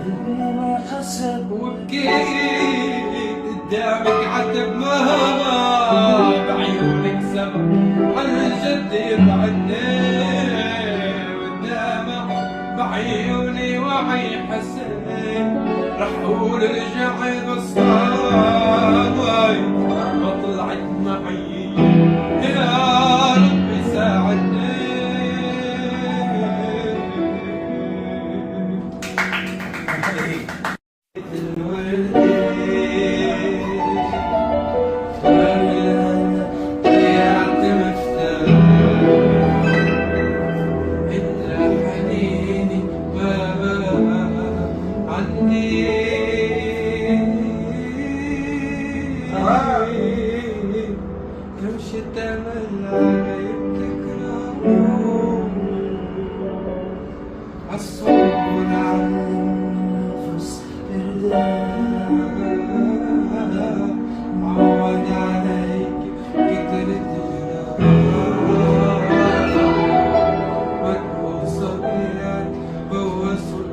قلبي ما حسب وبكيت قدامك عتب مهما بعيونك سبب عالجد يبعدني والدمع بعيوني وعي حسين رح اقول رجعي بس ما طلعت معي يا ربي ساعدني. يمشي تملى يبتكره عالصبر على النفس عود عليك كترت مدبوسة بيات بوصل